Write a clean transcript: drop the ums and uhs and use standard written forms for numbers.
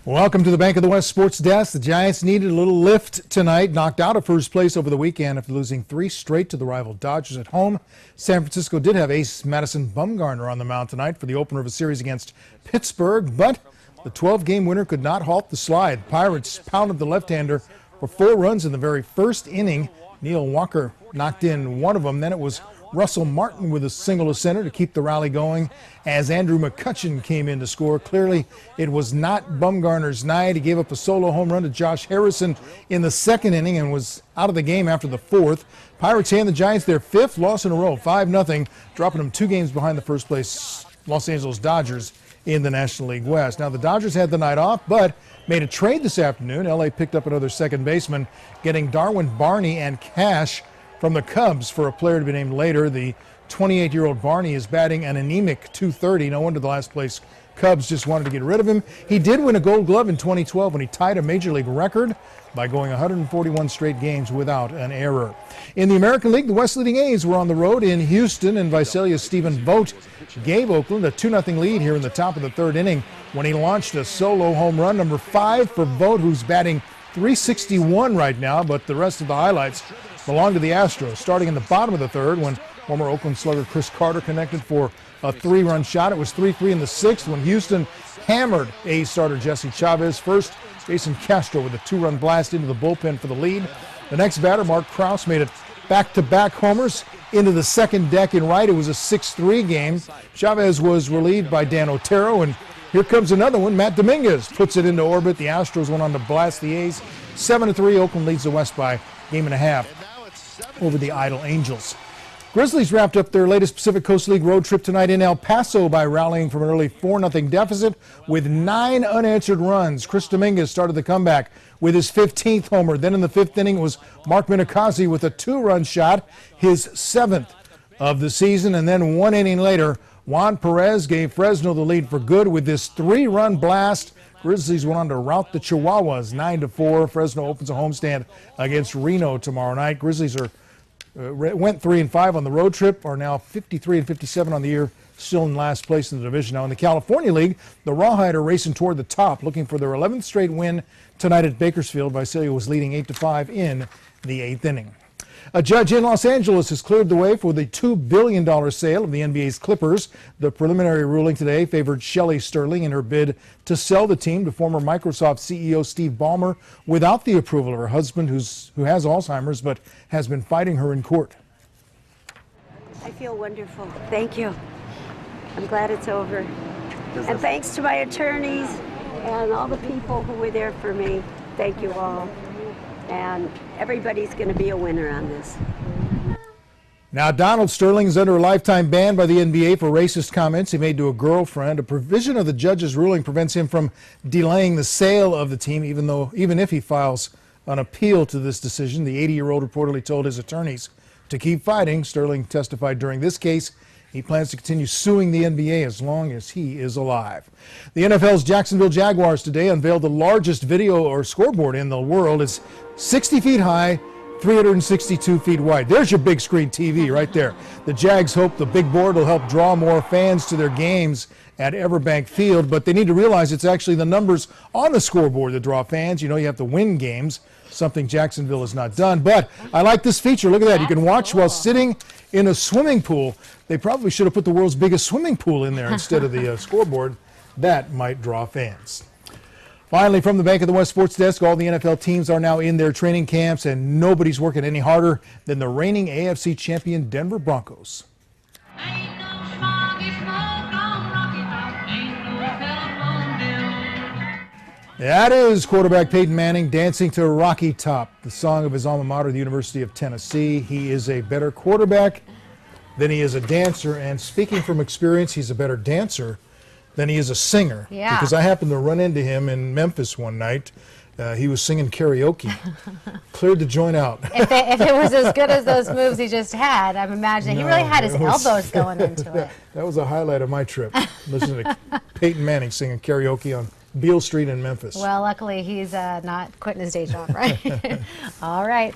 Welcome to the Bank of the West Sports Desk. The Giants needed a little lift tonight, knocked out of first place over the weekend after losing 3 straight to the rival Dodgers at home. San Francisco did have ace Madison Bumgarner on the mound tonight for the opener of a series against Pittsburgh, but the 12-game winner could not halt the slide. Pirates pounded the left-hander for 4 runs in the very first inning. Neil Walker knocked in one of them. Then it was Russell Martin with a single to center to keep the rally going as Andrew McCutchen came in to score. Clearly, it was not Bumgarner's night. He gave up a solo home run to Josh Harrison in the second inning and was out of the game after the fourth. Pirates hand the Giants their 5th loss in a row, 5-0, dropping them 2 games behind the first place Los Angeles Dodgers in the National League West. Now, the Dodgers had the night off, but made a trade this afternoon. LA picked up another second baseman, getting Darwin Barney and cash from the Cubs for a player to be named later. The 28-year-old Barney is batting an anemic .230. No wonder the last place Cubs just wanted to get rid of him. He did win a Gold Glove in 2012 when he tied a Major League record by going 141 straight games without an error. In the American League, the West leading A's were on the road in Houston, and Visalia's Stephen Vogt gave Oakland a 2-0 lead here in the top of the 3rd inning when he launched a solo home run, number 5 for Vogt, who's batting .361 right now, but the rest of the highlights belong to the Astros. Starting in the bottom of the 3rd when former Oakland slugger Chris Carter connected for a 3-run shot. It was 3-3 in the 6th when Houston hammered A's starter Jesse Chavez. First, Jason Castro with a 2-run blast into the bullpen for the lead. The next batter, Mark Krause, made it back-to-back homers into the second deck in right. It was a 6-3 game. Chavez was relieved by Dan Otero, and here comes another one. Matt Dominguez puts it into orbit. The Astros went on to blast the A's 7-3. Oakland leads the West by 1.5 over the idle Angels. Grizzlies wrapped up their latest Pacific Coast League road trip tonight in El Paso by rallying from an early 4-0 deficit with 9 unanswered runs. Chris Dominguez started the comeback with his 15th homer. Then in the 5th inning it was Mark Minikazi with a 2-run shot, his 7th of the season. And then 1 inning later, Juan Perez gave Fresno the lead for good with this 3-run blast. Grizzlies went on to rout the Chihuahuas 9-4. Fresno opens a homestand against Reno tomorrow night. Grizzlies went 3-5 on the road trip, are now 53-57 on the year, still in last place in the division. Now in the California League, the Rawhide are racing toward the top, looking for their 11th straight win tonight at Bakersfield. Visalia was leading 8-5 in the 8th inning. A judge in Los Angeles has cleared the way for the $2 billion sale of the NBA's Clippers. The preliminary ruling today favored Shelley Sterling in her bid to sell the team to former Microsoft CEO Steve Ballmer without the approval of her husband, who has Alzheimer's but has been fighting her in court. I feel wonderful. Thank you. I'm glad it's over. And thanks to my attorneys and all the people who were there for me. Thank you all. And everybody's going to be a winner on this. Now, Donald Sterling is under a lifetime ban by the NBA for racist comments he made to a girlfriend. A provision of the judge's ruling prevents him from delaying the sale of the team, even if he files an appeal to this decision. The 80-year-old reportedly told his attorneys to keep fighting. Sterling testified during this case. He plans to continue suing the NBA as long as he is alive. The NFL's Jacksonville Jaguars today unveiled the largest video or scoreboard in the world. It's 60 feet high, 362 feet wide. There's your big screen TV right there. The Jags hope the big board will help draw more fans to their games at Everbank Field, but they need to realize it's actually the numbers on the scoreboard that draw fans. You know, you have to win games, something Jacksonville has not done. But I like this feature. Look at that. You can watch while sitting in a swimming pool. They probably should have put the world's biggest swimming pool in there instead of the scoreboard. That might draw fans. Finally, from the Bank of the West Sports Desk, all the NFL teams are now in their training camps, and nobody's working any harder than the reigning AFC champion Denver Broncos. That is quarterback Peyton Manning dancing to Rocky Top, the song of his alma mater, the University of Tennessee. He is a better quarterback than he is a dancer, and speaking from experience, he's a better dancer than he is a singer. Yeah. Because I happened to run into him in Memphis one night. He was singing karaoke. Cleared the joint out. If it was as good as those moves he just had, I'm imagining he really had his elbows going into it. That was a highlight of my trip, listening to Peyton Manning singing karaoke on Beale Street in Memphis. Well, luckily he's not quitting his day job, right? All right.